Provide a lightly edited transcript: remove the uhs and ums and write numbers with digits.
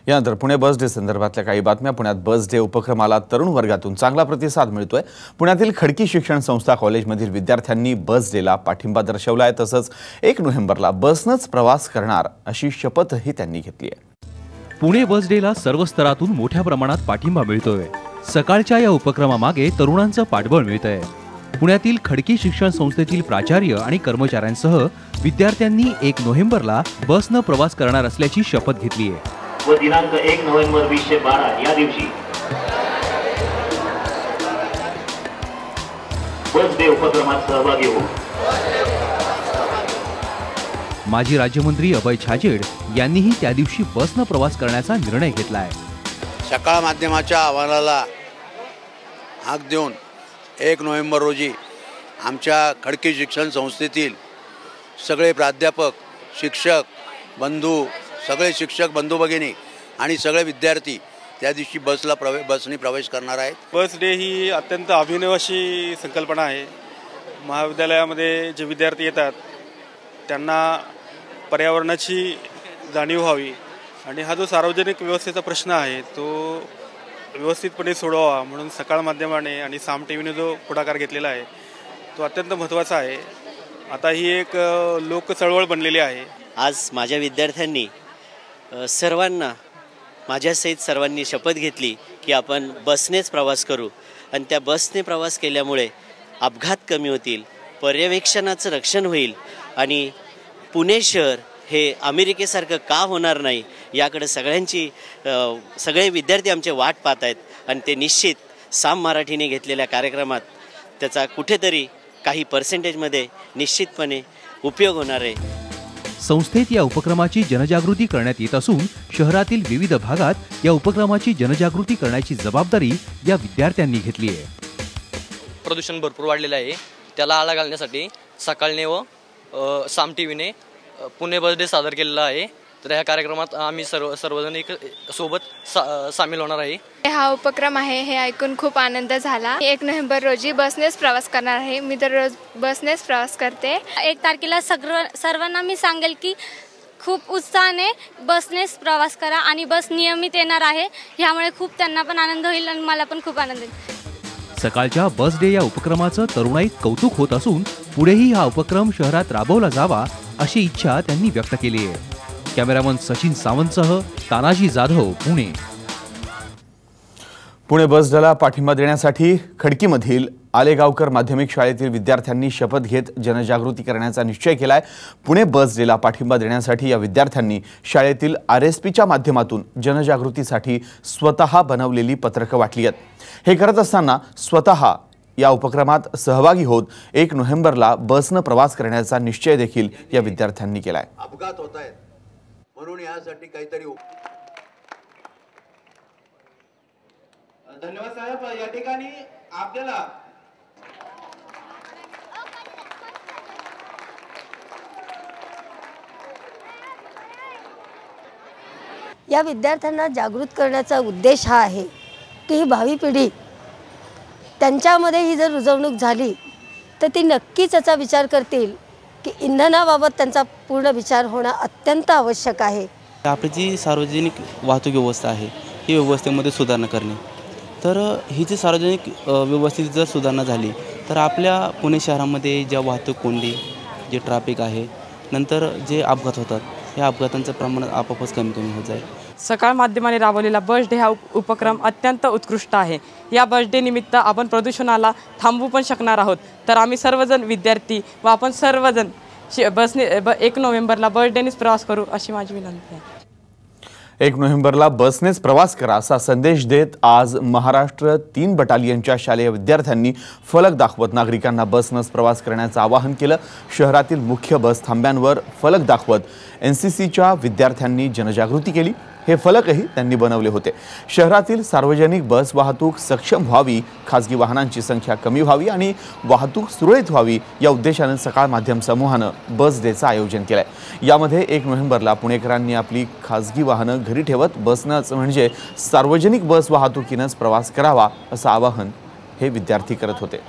यानंतर पुणे बस डे संदर्भातल्या काही बातम्या। पुण्यात बस डे उपक्रमाला तरुण वर्गातून चांगला प्रतिसाद मिळतोय। पुण्यातील खडकी शिक्षण संस्था कॉलेजमधील विद्यार्थ्यांनी बस डेला पाठिंबा दर्शवलाय। तसंच 1 नोव्हेंबरला बसनंच प्रवास करणार अशी शपथही त्यांनी घेतली आहे। पुणे बस डेला सर्व स्तरातून मोठ्या प्रमाणात पाठिंबा मिळतोय। सकाळच्या या उपक्रमामागे तरुणांचं पाठबळ मिळतंय। पुण्यातील खडकी शिक्षण संस्थेतील प्राचार्य आणि कर्मचाऱ्यांसह विद्यार्थ्यांनी 1 नोव्हेंबरला बसनं प्रवास करणार असल्याची शपथ घेतली आहे। व दिनांक 1 नोव्हेंबर 2012 या दिवशी बस डे उपक्रमात सहभागी होऊ। माजी राज्यमंत्री अभय छाजेड यांनीही त्या दिवशी बसनं प्रवास करण्याचा निर्णय घेतला आहे। सकाळ माध्यमाच्या आव्हानाला हाक देऊन 1 नोव्हेंबर रोजी आमच्या खडकी शिक्षण संस्थेतील सगळे प्राध्यापक, शिक्षक बंधू, सगळे शिक्षक बंधू भगिनी आणि सगळे विद्यार्थी त्या दिवशी बसने प्रवेश करणार आहेत। बस डे ही अत्यंत अभिनव अशी संकल्पना आहे। महाविद्यालयामध्ये जे विद्यार्थी येतात त्यांना पर्यावरणाची जाणीव व्हावी आणि हा जो सार्वजनिक व्यवस्थेचा प्रश्न आहे तो व्यवस्थितपणे सोडवावा म्हणून सकाळ माध्यमाने आणि साम टीव्हीने जो पुढाकार घेतलेला आहे तो अत्यंत महत्त्वाचा आहे। आता ही एक लोक चळवळ बनलेली आहे। आज माझ्या विद्यार्थ्यांनी सर्वांना माझ्यासहित सर्वांनी शपथ घेतली की आपण बसनेच प्रवास करू आणि त्या बसने प्रवास केल्यामुळे अपघात कमी होतील, पर्यवेक्षणाचं रक्षण होईल आणि पुणे शहर हे अमेरिकेसारखं का होणार नाही याकडे सगळे विद्यार्थी आमचे वाट पाहत आहेत आणि ते निश्चित साम मराठीने घेतलेल्या कार्यक्रमात त्याचा कुठेतरी काही पर्सेंटेजमध्ये निश्चितपणे उपयोग होणार आहे। संस्थेत या उपक्रमाची जनजागृती करण्यात येत असून शहरातील विविध भागात या उपक्रमाची जनजागृती करण्याची जबाबदारी या विद्यार्थ्यांनी घेतली आहे। प्रदूषण भरपूर वाढलेलं आहे, त्याला आळा घालण्यासाठी सकाळने व साम टीव्हीने पुणे बस डे सादर केलेला आहे। तर ह्या कार्यक्रमात आम्ही सर्वजण एक सोबत सामील होणार आहे। हा उपक्रम आहे हे ऐकून खूप आनंद झाला। 1 नोव्हेंबर रोजी बसनेच प्रवास करणार आहे। मी दररोज बसनेच प्रवास करते। 1 तारखेला सर्वांना मी सांगेल की खूप उत्साहाने बसनेच प्रवास करा आणि बस नियमित येणार आहे। यामुळे खूप त्यांना पण आनंद होईल आणि मला पण खूप आनंद होईल। सकाळच्या बस डे या उपक्रमाचं तरुणाईत कौतुक होत असून पुढेही हा उपक्रम शहरात राबवला जावा अशी इच्छा त्यांनी व्यक्त केली आहे। कॅमेरामन सचिन सावंतसह तानाजी जाधव, पुणे। पुणे बस डेला पाठिंबा देण्यासाठी खडकीमधील आलेगावकर माध्यमिक शाळेतील विद्यार्थ्यांनी शपथ घेत जनजागृती करण्याचा निश्चय केलाय। पुणे बस डेला पाठिंबा देण्यासाठी या विद्यार्थ्यांनी शाळेतील RSPच्या माध्यमातून जनजागृतीसाठी स्वतः बनवलेली पत्रकं वाटली आहेत। हे करत असताना स्वतः या उपक्रमात सहभागी होत 1 नोव्हेंबरला बसनं प्रवास करण्याचा निश्चय देखील या विद्यार्थ्यांनी केलाय। अपघात होत आहेत म्हणून यासाठी काहीतरी धन्यवाद साहेब। या ठिकाणी आपल्याला या विद्यार्थ्यांना जागृत करण्याचा उद्देश हा आहे की ही भावी पिढी त्यांच्यामध्ये ही जर रुजवणूक झाली तर ती नक्कीच याचा विचार करतील की इंधनाबाबत त्यांचा पूर्ण विचार होणं अत्यंत आवश्यक आहे। आपली जी सार्वजनिक वाहतूक व्यवस्था आहे ही व्यवस्थेमध्ये सुधारणा करणे, तर ही जी सार्वजनिक व्यवस्थेत जर सुधारणा झाली तर आपल्या पुणे शहरामध्ये ज्या वाहतूक कोंडी, जे ट्रॅफिक आहे, नंतर जे अपघात होतात या अपघातांचं प्रमाण आपोआपच कमी होत जाईल। सकाळ माध्यमाने राबवलेला बस डे हा उपक्रम अत्यंत उत्कृष्ट आहे। या बस डे निमित्त आपण प्रदूषणाला थांबवू पण शकणार आहोत। तर आम्ही सर्वजण विद्यार्थी व आपण सर्वजण बसने 1 नोव्हेंबरला बस डेनेच प्रवास करू अशी माझी विनंती आहे। 1 नोव्हेंबरला बसनेच प्रवास करा असा संदेश देत आज महाराष्ट्र 3 बटालियनच्या शालेय विद्यार्थ्यांनी फलक दाखवत नागरिकांना बसनेच प्रवास करण्याचं आवाहन केलं। शहरातील मुख्य बस थांब्यांवर फलक दाखवत NCCच्या विद्यार्थ्यांनी जनजागृती केली। हे फलकही त्यांनी बनवले होते। शहरातील सार्वजनिक बस वाहतूक सक्षम व्हावी, खासगी वाहनांची संख्या कमी व्हावी आणि वाहतूक सुरळीत व्हावी या उद्देशाने सकाळ माध्यम समूहानं बस डेचं आयोजन केलंय। यामध्ये 1 नोव्हेंबरला पुणेकरांनी आपली खासगी वाहनं घरी ठेवत बसनंच म्हणजे सार्वजनिक बस वाहतुकीनंच प्रवास करावा असं आवाहन हे विद्यार्थी करत होते।